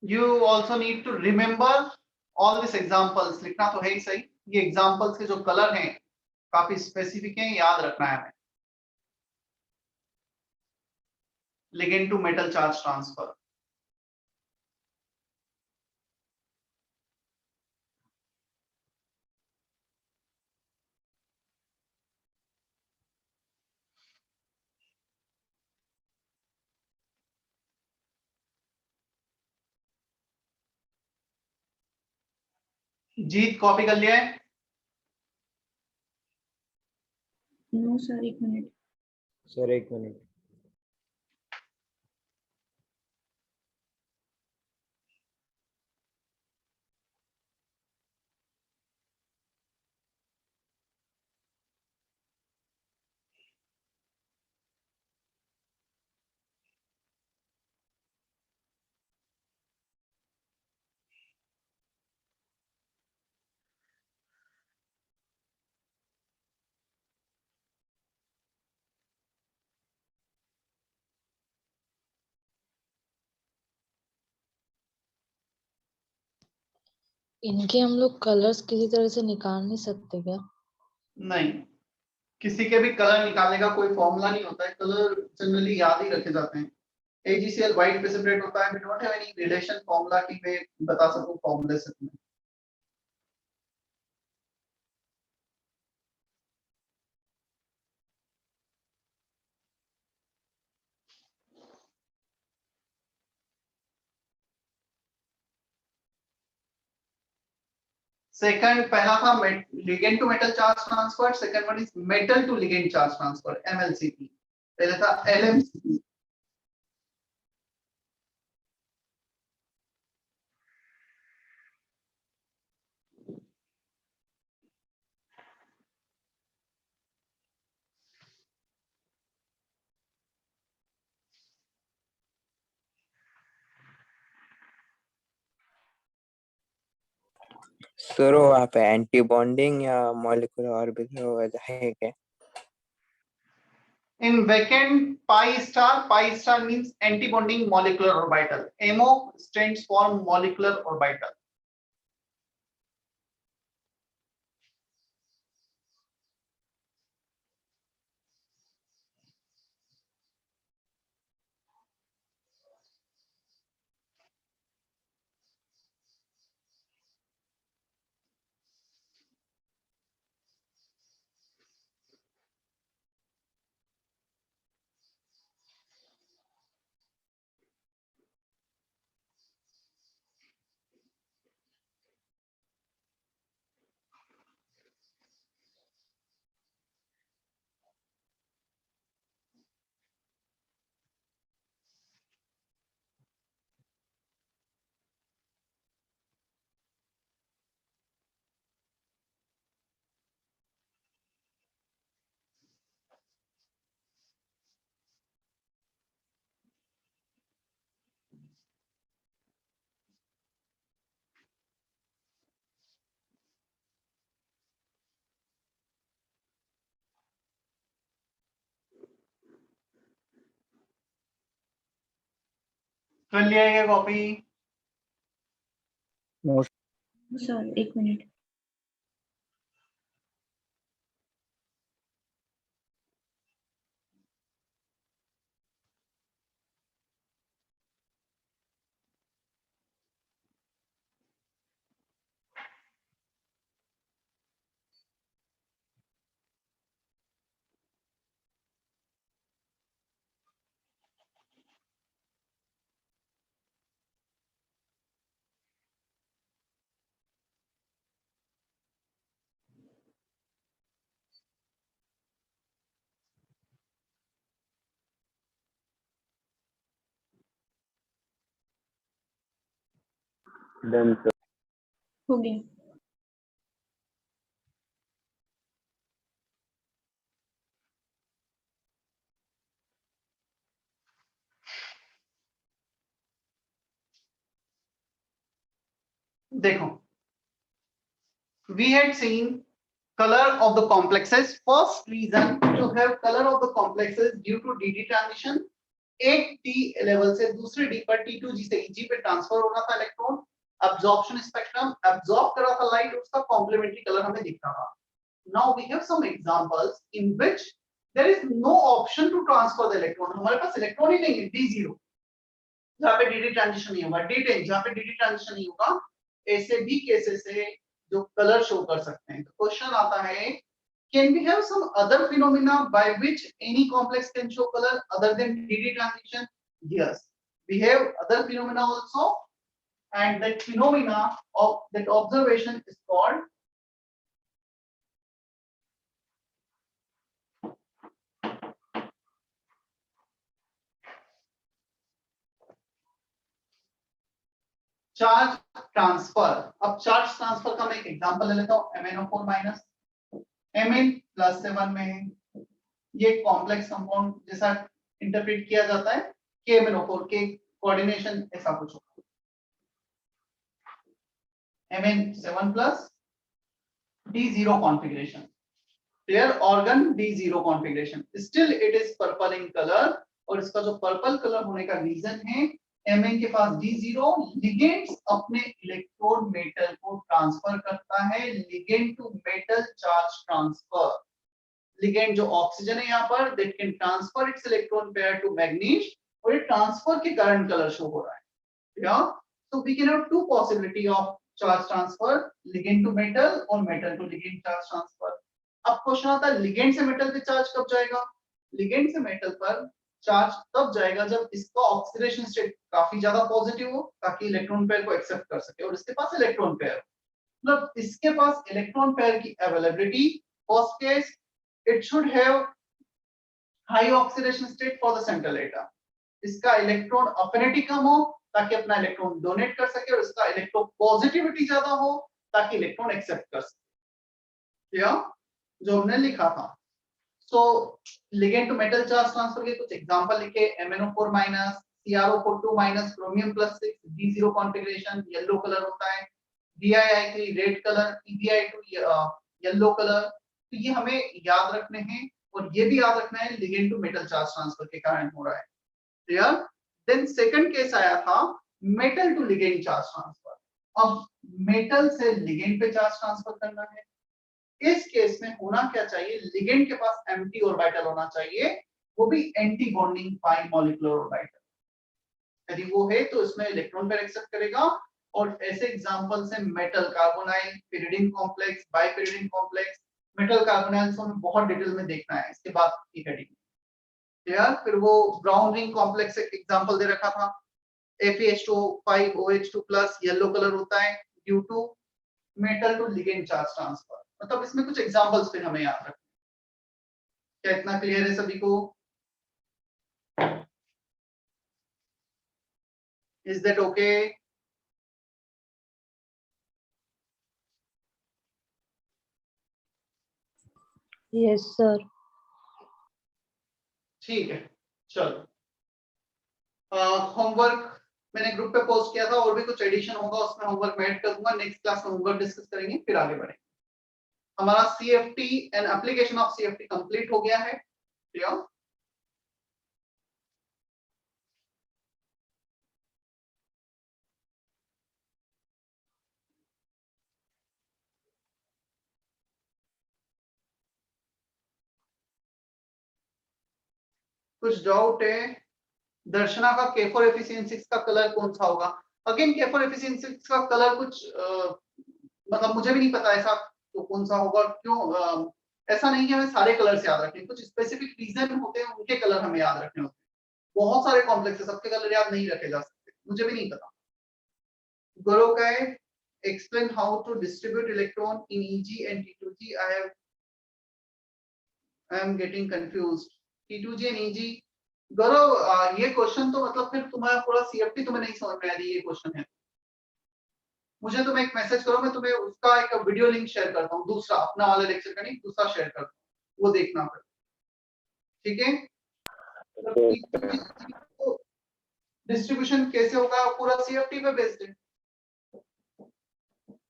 Speaker 1: You also need to remember all these examples. लिखना तो है ही सही, ये examples के जो colour हैं काफी specific हैं, याद रखना है हमें। Ligand to metal charge transfer, Jeet copy कर लिया है?
Speaker 2: नो सर, एक मिनट।
Speaker 8: सर एक मिनट।
Speaker 9: इनके हम लोग कलर्स किसी तरह से निकाल नहीं सकते क्या?
Speaker 1: नहीं, किसी के भी कलर निकालने का कोई फॉर्मूला नहीं होता है, कलर जनरली याद ही रखे जाते हैं। AgCl व्हाइट पे सेपरेट होता है, we don't have any relation formula कि मैं बता सकूं फॉर्मूले से तुम्हें। सेकंड, पहला था ligand to metal charge transfer, second one is metal to ligand charge transfer, MLCT। पहले था LMCT।
Speaker 8: सर वो वहाँ पे एंटी बॉन्डिंग या मॉलिक्यूलर ऑर्बिटल वगैरह है क्या?
Speaker 1: In vacant pi star means anti-bonding molecular orbital. MO stands for molecular orbital. कर लिया है कॉपी?
Speaker 3: नो
Speaker 2: सर, एक मिनट।
Speaker 7: Done sir.
Speaker 2: हो गया।
Speaker 1: देखो, we had seen color of the complexes. First reason to have color of the complexes due to DD transition एक D level से दूसरे डी पर T2G से EG पे ट्रांसफर हो रहा था इलेक्ट्रॉन, अब्जॉर्प्शन स्पेक्ट्रम अब्जॉर्ब कर रहा था लाइट, उसका कॉम्प्लीमेंट्री कलर हमें दिख रहा था। Now we have some examples in which there is no option to transfer the electron, हमारे पास इलेक्ट्रॉन ही नहीं है, D0 जहां पे dd ट्रांजिशन नहीं होगा, D10 जहां पे dd ट्रांजिशन नहीं होगा, ऐसे भी केसेस है जो कलर शो कर सकते हैं। तो क्वेश्चन आता है, can we have some other phenomena by which any complex can show color other than dd transition? Yes, we have other phenomena also, and that phenomena of that observation is called charge transfer. अब charge transfer का मैं एक example ले लेता हूं, MnO4 minus Mn plus 7 में है, ये कॉम्प्लेक्स कंपाउंड जैसा इंटरप्रेट किया जाता है, KMnO4 के कोऑर्डिनेशन ऐसा कुछ होगा, Mn7 plus D0 configuration, their organ D0 configuration, still it is purple in color, और इसका जो पर्पल कलर होने का रीजन है, Mn के पास D0, लिगेंड्स अपने इलेक्ट्रोड मेटल को ट्रांसफर करता है, ligand to metal charge transfer, ligand जो ऑक्सीजन है यहाँ पर, that can transfer its electron pair to manganese, और ये ट्रांसफर के कारण कलर शो हो रहा है, yeah? So we can have two possibility of charge transfer, ligand to metal और metal to ligand charge transfer। अब क्वेश्चन आता है लिगेंड से मेटल पे चार्ज कब जाएगा? लिगेंड से मेटल पर चार्ज तब जाएगा जब इसका ऑक्सीडेशन स्टेट काफी ज्यादा पॉजिटिव हो, ताकि इलेक्ट्रॉन पेयर को एक्सेप्ट कर सके और इसके पास इलेक्ट्रॉन पेयर, मतलब इसके पास इलेक्ट्रॉन पेयर की availability, first case it should have high oxidation state for the central atom, इसका इलेक्ट्रॉन अफिनिटी कम हो ताकि अपना इलेक्ट्रॉन डोनेट कर सके, और इसका इलेक्ट्रो पॉजिटिविटी ज्यादा हो ताकि इलेक्ट्रॉन एक्सेप्ट कर सके, या जो हमने लिखा था। So ligand to metal charge transfer के कुछ एग्जांपल लिखे, MnO4 minus, CrO4 minus, chromium plus 6, D0 configuration, yellow colour होता है, BiI3 red colour, PbI2 yellow colour. तो ये हमें याद रखने हैं, और ये भी याद रखना है ligand to metal charge transfer के कारण हो रहा है, क्लियर। देन सेकंड केस आया था metal to ligand charge transfer. अब मेटल से लिगेंड पे चार्ज ट्रांसफर करना है, इस केस में होना क्या चाहिए, लिगेंड के पास एम्प्टी ऑर्बिटल होना चाहिए, वो भी एंटी बॉन्डिंग पाई मॉलिक्यूलर ऑर्बिटल। यदि वो है तो इसमें इलेक्ट्रॉन पेयर एक्सेप्ट करेगा, और ऐसे एग्जांपल से metal carbonyl, pyridine complex, bipyridine complex, metal carbonyl को हमें बहुत डिटेल में देखना है इसके बाद की हेडिंग, क्लियर। फिर वो ब्राउन रिंग कॉम्प्लेक्स एक एग्जांपल दे रखा था, FeH2O5OH2+ येलो कलर होता है due to metal to ligand charge transfer. मतलब इसमें कुछ एग्जांपल्स फिर हमें याद रखना। क्या इतना क्लियर है सभी को? Is that okay?
Speaker 2: Yes sir.
Speaker 1: ठीक है, चलो होमवर्क मैंने ग्रुप पे पोस्ट किया था, और भी कुछ एडिशन होगा उसमें होमवर्क मैं ऐड कर दूंगा, नेक्स्ट क्लास में होमवर्क डिस्कस करेंगे, फिर आगे बढ़ेंगे। हमारा CFT and application of CFT complete हो गया है, क्लियर। कुछ डाउट है? दर्शना का K4 एफिशिएंसी का कलर कौन सा होगा? अगेन K4 एफिशिएंसी का कलर कुछ मतलब मुझे भी नहीं पता ऐसा तो कौन सा होगा, क्यों ऐसा नहीं कि हमें सारे कलर्स याद रखने, कुछ स्पेसिफिक रीजन होते हैं उनके कलर हमें याद रखने होते हैं। बहुत सारे कॉम्प्लेक्स है, सबके कलर याद नहीं रखे जा सकते, मुझे भी नहीं पता। गौरव का है explain how to distribute electron in EG and T2G. I am getting confused. T2G and EG. गौरव ये क्वेश्चन तो मतलब फिर तुम्हारा पूरा CFT तुम्हें नहीं समझ में आ रही, ये क्वेश्चन है। मुझे तुम एक मैसेज करो, मैं तुम्हें उसका एक वीडियो लिंक शेयर करता हूँ, दूसरा अपना वाले लेक्चर का नहीं, दूसरा शेयर करता हूँ, वो देखना फिर, ठीक है। डिस्ट्रीब्यूशन कैसे होगा, पूरा CFT पे बेस्ड है।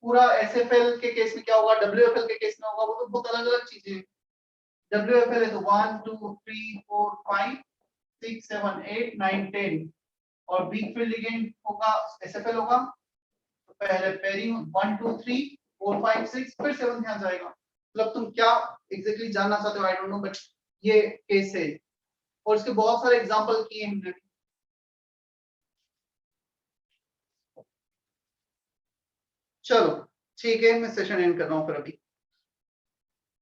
Speaker 1: पूरा SFL के केस में क्या होगा, WFL के केस में होगा, वो तो बहुत अलग अलग चीजें हैं। WFL है तो 1 2 3 4 5 6 7 8 9 10 और वीक फील्ड लिगेंड होगा एसएफएल होगा। तो पहले पेयरिंग 1 2 3 4 5 6 फिर 7 ध्यान जाएगा। मतलब तुम क्या एग्जैक्टली जानना चाहते हो आई डोंट नो, बट ये केस है और इसके बहुत सारे एग्जांपल किए हमने। चलो ठीक है, मैं सेशन एंड कर रहा हूँ फिर अभी।